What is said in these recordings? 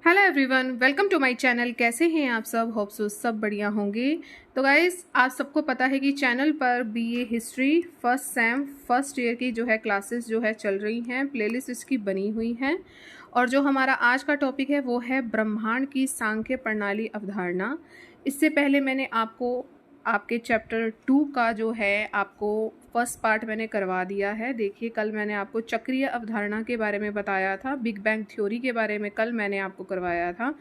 Hello everyone, welcome to my channel. कैसे हैं आप सब? होप सो सब बढ़िया होंगे। तो गाइस, आप सबको पता है कि चैनल पर BA history first sem first year की जो है क्लासेस जो है चल रही हैं, प्लेलिस्ट इसकी बनी हुई हैं। और जो हमारा आज का टॉपिक है वो है ब्रह्मांड की सांख्य प्रणाली अवधारणा। इससे पहले मैंने आपको आपके चैप्टर 2 का जो है आपको फर्स्ट पार्ट मैंने करवा दिया है। देखिए, कल मैंने आपको चक्रीय अवधारणा के बारे में बताया था, बिग बैंग थ्योरी के बारे में कल मैंने आपको करवाया था।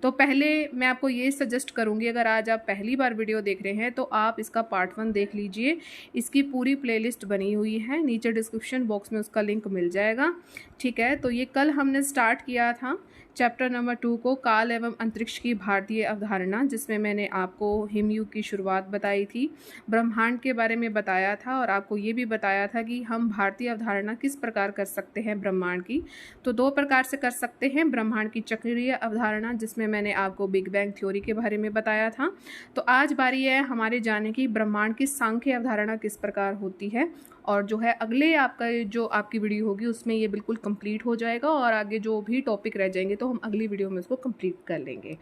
तो पहले मैं आपको ये सजेस्ट करूँगी, अगर आज आप पहली बार वीडियो देख रहे हैं तो आप इसका पार्ट 1 देख लीजिए। इसकी पूरी प्लेलिस्ट बनी हुई है, नीचे डिस्क्रिप्शन बॉक्स में उसका लिंक मिल जाएगा। ठीक है, तो ये कल हमने स्टार्ट किया था चैप्टर नंबर 2 को, काल एवं अंतरिक्ष की भारतीय अवधारणा, जिसमें मैंने आपको हिमयुग की शुरुआत बताई थी, ब्रह्मांड के बारे में बताया था और आपको ये भी बताया था कि हम भारतीय अवधारणा किस प्रकार कर सकते हैं ब्रह्मांड की। तो 2 प्रकार से कर सकते हैं, ब्रह्मांड की चक्रीय अवधारणा जिसमें मैंने आपको बिग बैंग थ्योरी के बारे में बताया था। तो आज बारी है हमारे जाने की ब्रह्मांड की सांख्य अवधारणा किस प्रकार होती है। और जो है अगले आपका जो आपकी वीडियो होगी उसमें ये बिल्कुल कंप्लीट हो जाएगा और आगे जो भी टॉपिक रह जाएंगे तो हम अगली वीडियो में उसको कंप्लीट कर लेंगे।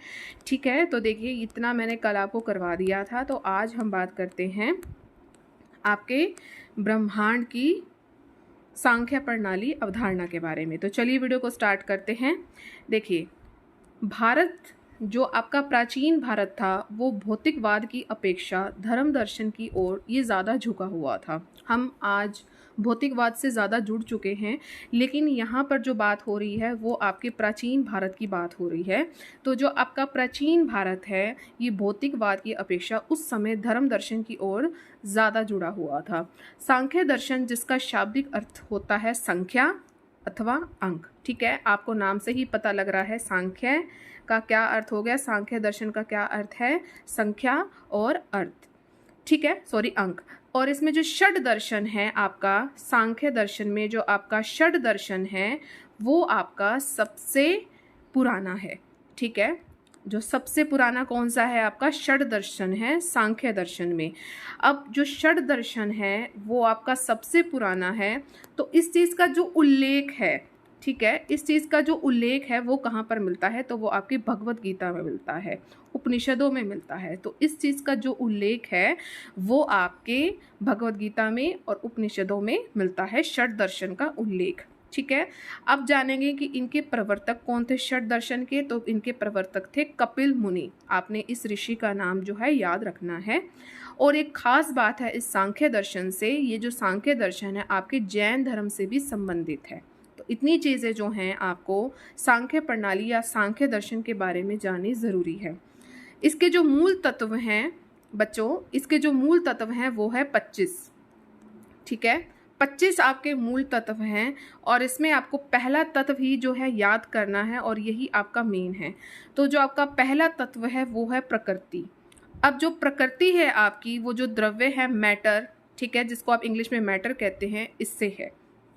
ठीक है, तो देखिए इतना मैंने कल आपको करवा दिया था। तो आज हम बात करते हैं आपके ब्रह्मांड की सांख्य प्रणाली अवधारणा के बारे में। तो चलिए वीडियो को स्टार्ट करते हैं। देखिए, भारत जो आपका प्राचीन भारत था वो भौतिकवाद की अपेक्षा धर्म दर्शन की ओर ये ज़्यादा झुका हुआ था। हम आज भौतिकवाद से ज़्यादा जुड़ चुके हैं, लेकिन यहाँ पर जो बात हो रही है वो आपके प्राचीन भारत की बात हो रही है। तो जो आपका प्राचीन भारत है ये भौतिकवाद की अपेक्षा उस समय धर्म दर्शन की ओर ज़्यादा जुड़ा हुआ था। सांख्य दर्शन, जिसका शाब्दिक अर्थ होता है संख्या अथवा अंक। ठीक है, आपको नाम से ही पता लग रहा है सांख्य का क्या अर्थ हो गया, सांख्य दर्शन का क्या अर्थ है, संख्या और अर्थ। ठीक है, सॉरी, अंक। और इसमें जो षड दर्शन है आपका सांख्य दर्शन में, जो आपका षड दर्शन है वो आपका सबसे पुराना है। ठीक है, जो सबसे पुराना कौन सा है आपका षड दर्शन है सांख्य दर्शन में। अब जो षड दर्शन है वो आपका सबसे पुराना है, तो इस चीज़ का जो उल्लेख है, ठीक है, इस चीज़ का जो उल्लेख है वो कहाँ पर मिलता है, तो वो आपकी भगवत गीता में मिलता है, उपनिषदों में मिलता है। तो इस चीज़ का जो उल्लेख है वो आपके भगवत गीता में और उपनिषदों में मिलता है, षड दर्शन का उल्लेख। ठीक है, अब जानेंगे कि इनके प्रवर्तक कौन थे षड दर्शन के। तो इनके प्रवर्तक थे कपिल मुनि। आपने इस ऋषि का नाम जो है याद रखना है। और एक खास बात है इस सांख्य दर्शन से, ये जो सांख्य दर्शन है आपके जैन धर्म से भी संबंधित है। तो इतनी चीज़ें जो हैं आपको सांख्य प्रणाली या सांख्य दर्शन के बारे में जाननी ज़रूरी है। इसके जो मूल तत्व हैं बच्चों, इसके जो मूल तत्व हैं वो है 25। ठीक है, 25 आपके मूल तत्व हैं और इसमें आपको पहला तत्व ही जो है याद करना है और यही आपका मेन है। तो जो आपका पहला तत्व है वो है प्रकृति। अब जो प्रकृति है आपकी, वो जो द्रव्य है मैटर, ठीक है, जिसको आप इंग्लिश में मैटर कहते हैं, इससे है।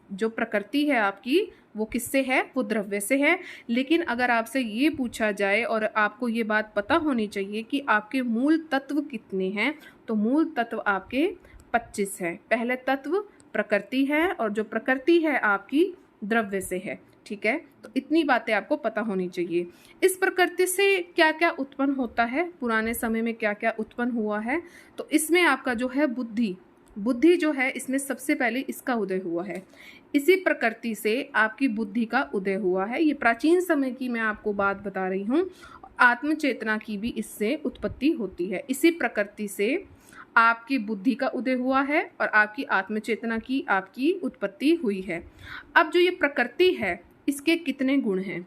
जो प्रकृति है आपकी वो किससे है, वो द्रव्य से है। लेकिन अगर आपसे ये पूछा जाए और आपको ये बात पता होनी चाहिए कि आपके मूल तत्व कितने हैं, तो मूल तत्व आपके 25 हैं। पहले तत्व प्रकृति है और जो प्रकृति है आपकी द्रव्य से है। ठीक है, तो इतनी बातें आपको पता होनी चाहिए। इस प्रकृति से क्या क्या उत्पन्न होता है, पुराने समय में क्या क्या उत्पन्न हुआ है, तो इसमें आपका जो है बुद्धि जो है इसमें सबसे पहले इसका उदय हुआ है। इसी प्रकृति से आपकी बुद्धि का उदय हुआ है। ये प्राचीन समय की मैं आपको बात बता रही हूँ। आत्मचेतना की भी इससे उत्पत्ति होती है। इसी प्रकृति से आपकी बुद्धि का उदय हुआ है और आपकी आत्मचेतना की आपकी उत्पत्ति हुई है। अब जो ये प्रकृति है इसके कितने गुण हैं,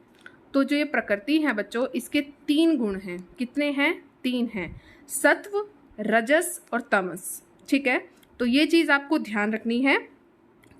तो जो ये प्रकृति है बच्चों इसके 3 गुण हैं। कितने हैं? 3 हैं, सत्व, रजस और तमस। ठीक है, तो ये चीज़ आपको ध्यान रखनी है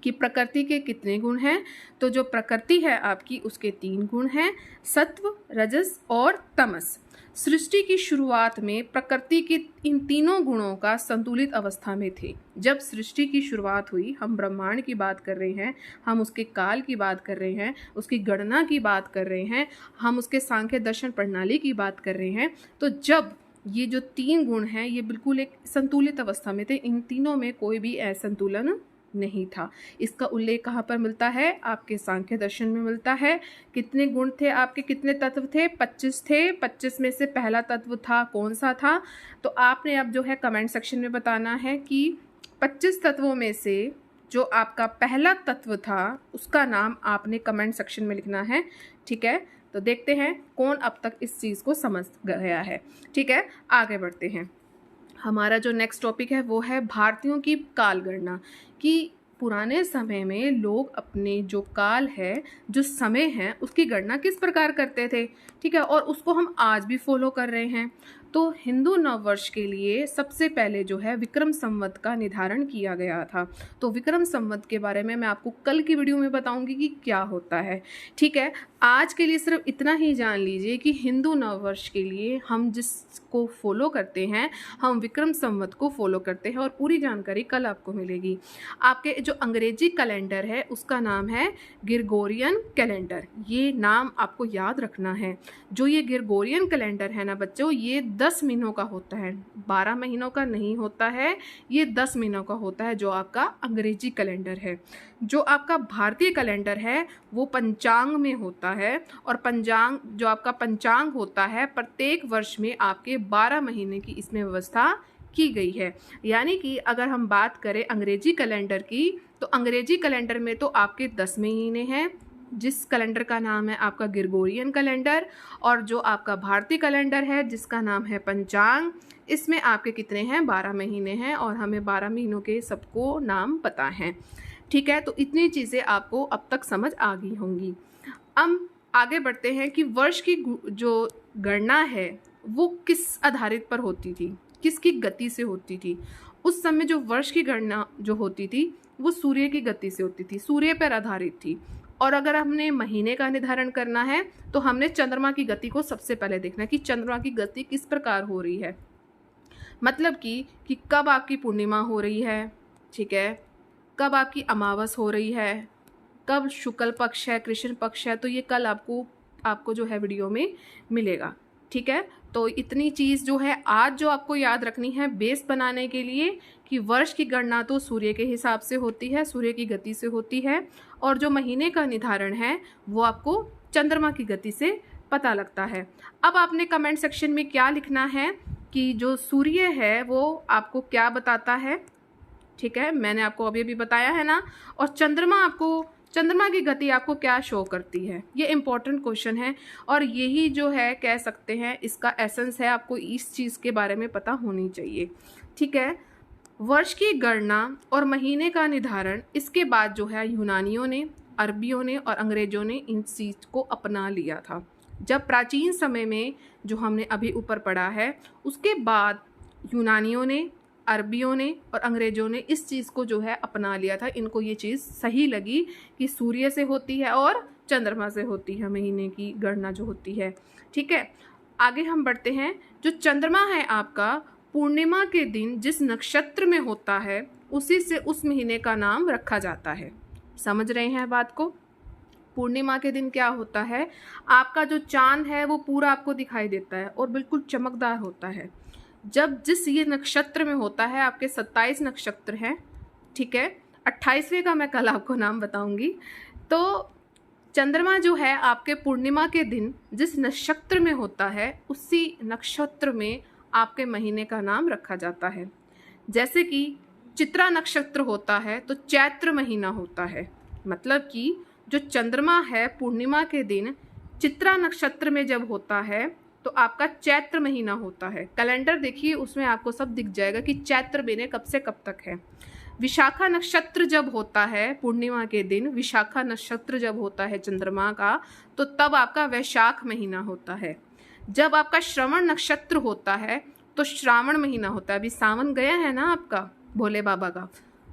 कि प्रकृति के कितने गुण हैं। तो जो प्रकृति है आपकी उसके 3 गुण हैं, सत्व, रजस और तमस। सृष्टि की शुरुआत में प्रकृति के इन तीनों गुणों का संतुलित अवस्था में थे। जब सृष्टि की शुरुआत हुई, हम ब्रह्मांड की बात कर रहे हैं, हम उसके काल की बात कर रहे हैं, उसकी गणना की बात कर रहे हैं, हम उसके सांख्य दर्शन प्रणाली की बात कर रहे हैं। तो जब ये जो 3 गुण हैं ये बिल्कुल एक संतुलित अवस्था में थे, इन तीनों में कोई भी असंतुलन नहीं था। इसका उल्लेख कहाँ पर मिलता है? आपके सांख्य दर्शन में मिलता है। कितने गुण थे आपके, कितने तत्व थे? 25 थे। 25 में से पहला तत्व था, कौन सा था? तो आपने अब जो है कमेंट सेक्शन में बताना है कि 25 तत्वों में से जो आपका पहला तत्व था उसका नाम आपने कमेंट सेक्शन में लिखना है। ठीक है, तो देखते हैं कौन अब तक इस चीज़ को समझ गया है। ठीक है, आगे बढ़ते हैं। हमारा जो नेक्स्ट टॉपिक है वो है भारतीयों की काल गणना। कि पुराने समय में लोग अपने जो काल है, जो समय है, उसकी गणना किस प्रकार करते थे। ठीक है, और उसको हम आज भी फॉलो कर रहे हैं। तो हिंदू नववर्ष के लिए सबसे पहले जो है विक्रम संवत का निर्धारण किया गया था। तो विक्रम संवत के बारे में मैं आपको कल की वीडियो में बताऊंगी कि क्या होता है। ठीक है, आज के लिए सिर्फ इतना ही जान लीजिए कि हिंदू नववर्ष के लिए हम जिसको फॉलो करते हैं, हम विक्रम संवत को फॉलो करते हैं, और पूरी जानकारी कल आपको मिलेगी। आपके जो अंग्रेजी कैलेंडर है उसका नाम है ग्रेगोरियन कैलेंडर। ये नाम आपको याद रखना है। जो ये ग्रेगोरियन कैलेंडर है ना बच्चों, ये 10 महीनों का होता है, 12 महीनों का नहीं होता है। ये 10 महीनों का होता है जो आपका अंग्रेजी कैलेंडर है। जो आपका भारतीय कैलेंडर है वो पंचांग में होता है, और पंचांग जो आपका पंचांग होता है प्रत्येक वर्ष में आपके 12 महीने की इसमें व्यवस्था की गई है। यानी कि अगर हम बात करें अंग्रेजी कैलेंडर की, तो अंग्रेजी कैलेंडर में तो आपके 10 महीने हैं, जिस कैलेंडर का नाम है आपका ग्रेगोरियन कैलेंडर, और जो आपका भारतीय कैलेंडर है जिसका नाम है पंचांग, इसमें आपके कितने हैं? 12 महीने हैं, और हमें 12 महीनों के सबको नाम पता हैं। ठीक है, तो इतनी चीज़ें आपको अब तक समझ आ गई होंगी। अब आगे बढ़ते हैं कि वर्ष की जो गणना है वो किस आधारित पर होती थी, किसकी गति से होती थी। उस समय जो वर्ष की गणना जो होती थी वो सूर्य की गति से होती थी, सूर्य पर आधारित थी। और अगर हमने महीने का निर्धारण करना है तो हमने चंद्रमा की गति को सबसे पहले देखना है कि चंद्रमा की गति किस प्रकार हो रही है। मतलब कि कब आपकी पूर्णिमा हो रही है, ठीक है, कब आपकी अमावस हो रही है, कब शुक्ल पक्ष है, कृष्ण पक्ष है। तो ये कल आपको जो है वीडियो में मिलेगा। ठीक है, तो इतनी चीज़ जो है आज जो आपको याद रखनी है बेस बनाने के लिए, कि वर्ष की गणना तो सूर्य के हिसाब से होती है, सूर्य की गति से होती है, और जो महीने का निर्धारण है वो आपको चंद्रमा की गति से पता लगता है। अब आपने कमेंट सेक्शन में क्या लिखना है कि जो सूर्य है वो आपको क्या बताता है। ठीक है, मैंने आपको अभी बताया है ना। और चंद्रमा की गति आपको क्या शो करती है, ये इंपॉर्टेंट क्वेश्चन है, और यही जो है कह सकते हैं इसका एसेंस है। आपको इस चीज़ के बारे में पता होनी चाहिए। ठीक है, वर्ष की गणना और महीने का निर्धारण, इसके बाद जो है यूनानियों ने, अरबियों ने और अंग्रेजों ने इन चीज़ को अपना लिया था। जब प्राचीन समय में जो हमने अभी ऊपर पढ़ा है, उसके बाद यूनानियों ने, अरबियों ने और अंग्रेजों ने इस चीज़ को जो है अपना लिया था। इनको ये चीज़ सही लगी कि सूर्य से होती है और चंद्रमा से होती है महीने की गणना जो होती है। ठीक है, आगे हम बढ़ते हैं। जो चंद्रमा है आपका पूर्णिमा के दिन जिस नक्षत्र में होता है उसी से उस महीने का नाम रखा जाता है। समझ रहे हैं बात को? पूर्णिमा के दिन क्या होता है, आपका जो चांद है वो पूरा आपको दिखाई देता है और बिल्कुल चमकदार होता है। जब जिस ये नक्षत्र में होता है, आपके 27 नक्षत्र हैं, ठीक है, 28वें का मैं कल आपको नाम बताऊंगी। तो चंद्रमा जो है आपके पूर्णिमा के दिन जिस नक्षत्र में होता है उसी नक्षत्र में आपके महीने का नाम रखा जाता है। जैसे कि चित्रा नक्षत्र होता है तो चैत्र महीना होता है। मतलब कि जो चंद्रमा है पूर्णिमा के दिन चित्रा नक्षत्र में जब होता है तो आपका चैत्र महीना होता है। कैलेंडर देखिए, उसमें आपको सब दिख जाएगा कि चैत्र महीने कब से कब तक है। विशाखा नक्षत्र जब होता है पूर्णिमा के दिन, विशाखा नक्षत्र जब होता है चंद्रमा का, तो तब आपका वैशाख महीना होता है। जब आपका श्रवण नक्षत्र होता है तो श्रावण महीना होता है। अभी सावन गया है ना आपका भोले बाबा का,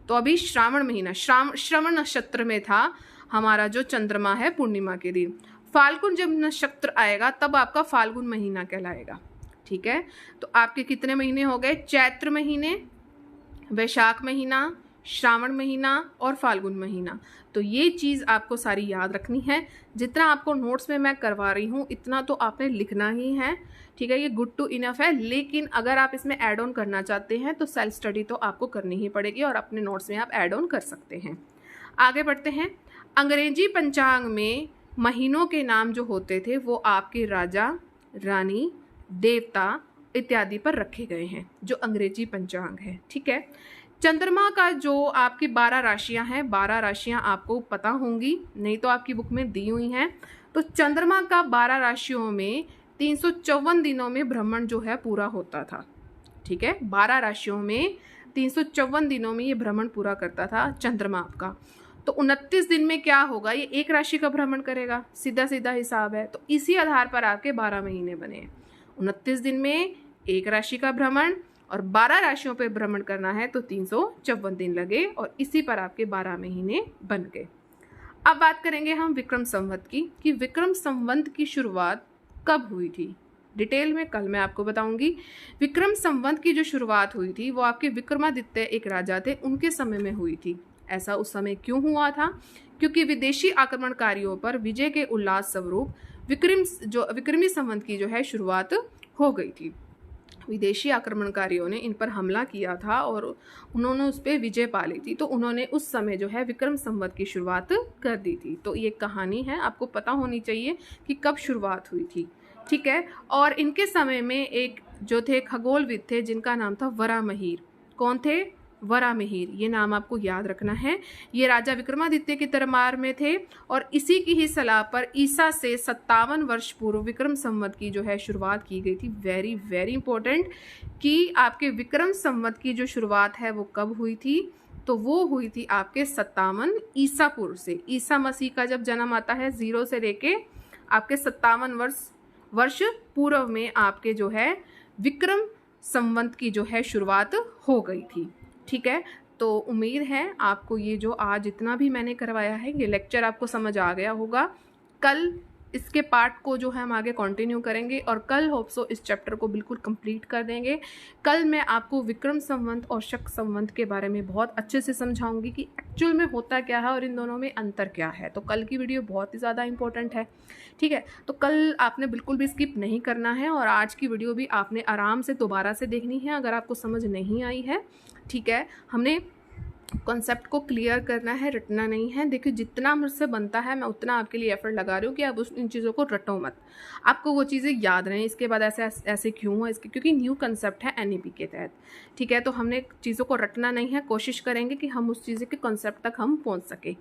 तो अभी श्रावण महीना, श्रवण नक्षत्र में था हमारा जो चंद्रमा है पूर्णिमा के दिन। फाल्गुन जब नक्षत्र आएगा तब आपका फाल्गुन महीना कहलाएगा। ठीक है, तो आपके कितने महीने हो गए? चैत्र महीने, वैशाख महीना, श्रावण महीना और फाल्गुन महीना। तो ये चीज़ आपको सारी याद रखनी है। जितना आपको नोट्स में मैं करवा रही हूँ इतना तो आपने लिखना ही है, ठीक है। ये गुड टू इनफ है, लेकिन अगर आप इसमें ऐड ऑन करना चाहते हैं तो सेल्फ स्टडी तो आपको करनी ही पड़ेगी और अपने नोट्स में आप ऐड ऑन कर सकते हैं। आगे बढ़ते हैं। अंग्रेजी पंचांग में महीनों के नाम जो होते थे वो आपके राजा, रानी, देवता इत्यादि पर रखे गए हैं, जो अंग्रेजी पंचांग है, ठीक है। चंद्रमा का जो आपकी 12 राशियां हैं, 12 राशियां आपको पता होंगी, नहीं तो आपकी बुक में दी हुई हैं। तो चंद्रमा का 12 राशियों में 354 दिनों में भ्रमण जो है पूरा होता था, ठीक है। 12 राशियों में 354 दिनों में ये भ्रमण पूरा करता था चंद्रमा आपका। तो 29 दिन में क्या होगा, ये एक राशि का भ्रमण करेगा, सीधा सीधा हिसाब है। तो इसी आधार पर आपके 12 महीने बने हैं। 29 दिन में एक राशि का भ्रमण और 12 राशियों पर भ्रमण करना है तो 354 दिन लगे और इसी पर आपके 12 महीने बन गए। अब बात करेंगे हम विक्रम संवत की, कि विक्रम संवत की शुरुआत कब हुई थी। डिटेल में कल मैं आपको बताऊंगी। विक्रम संवत की जो शुरुआत हुई थी वो आपके विक्रमादित्य एक राजा थे, उनके समय में हुई थी। ऐसा उस समय क्यों हुआ था, क्योंकि विदेशी आक्रमणकारियों पर विजय के उल्लास स्वरूप विक्रमी संवत की जो है शुरुआत हो गई थी। विदेशी आक्रमणकारियों ने इन पर हमला किया था और उन्होंने उस पर विजय पा ली थी, तो उन्होंने उस समय जो है विक्रम संवत की शुरुआत कर दी थी। तो ये कहानी है, आपको पता होनी चाहिए कि कब शुरुआत हुई थी, ठीक है। और इनके समय में एक जो थे खगोलविद थे जिनका नाम था वराहमिहिर। कौन थे? वराहमिहिर, ये नाम आपको याद रखना है। ये राजा विक्रमादित्य के दरबार में थे और इसी की ही सलाह पर ईसा से 57 वर्ष पूर्व विक्रम संवत की जो है शुरुआत की गई थी। वेरी वेरी इंपॉर्टेंट कि आपके विक्रम संवत की जो शुरुआत है वो कब हुई थी, तो वो हुई थी आपके 57 ईसा पूर्व से। ईसा मसीह का जब जन्म आता है 0 से लेके आपके 57 वर्ष पूर्व में आपके जो है विक्रम संवत की जो है शुरुआत हो गई थी, ठीक है। तो उम्मीद है आपको ये जो आज इतना भी मैंने करवाया है ये लेक्चर आपको समझ आ गया होगा। कल इसके पार्ट को जो है हम आगे कंटिन्यू करेंगे और कल होप सो इस चैप्टर को बिल्कुल कंप्लीट कर देंगे। कल मैं आपको विक्रम संवत और शक संवत के बारे में बहुत अच्छे से समझाऊंगी कि एक्चुअल में होता क्या है और इन दोनों में अंतर क्या है। तो कल की वीडियो बहुत ही ज़्यादा इंपॉर्टेंट है, ठीक है। तो कल आपने बिल्कुल भी स्किप नहीं करना है और आज की वीडियो भी आपने आराम से दोबारा से देखनी है अगर आपको समझ नहीं आई है, ठीक है। हमने कॉन्सेप्ट को क्लियर करना है, रटना नहीं है। देखिए जितना मुझसे बनता है मैं उतना आपके लिए एफर्ट लगा रही हूँ कि आप इन चीज़ों को रटो मत, आपको वो चीज़ें याद रहें। इसके बाद ऐसे क्यों हुआ इसके, क्योंकि न्यू कंसेप्ट है एनईपी के तहत, ठीक है। तो हमने चीज़ों को रटना नहीं है, कोशिश करेंगे कि हम उस चीज़ के कॉन्सेप्ट तक हम पहुँच सके,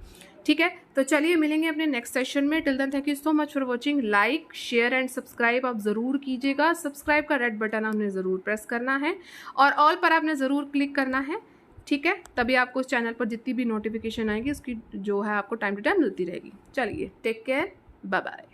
ठीक है। तो चलिए मिलेंगे अपने नेक्स्ट सेशन में। Till then thank you so much for watching. Like share and subscribe आप ज़रूर कीजिएगा। सब्सक्राइब का रेड बटन आपने ज़रूर प्रेस करना है और ऑल पर आपने ज़रूर क्लिक करना है, ठीक है। तभी आपको उस चैनल पर जितनी भी नोटिफिकेशन आएगी उसकी जो है आपको टाइम टू टाइम मिलती रहेगी। चलिए टेक केयर, बाय बाय।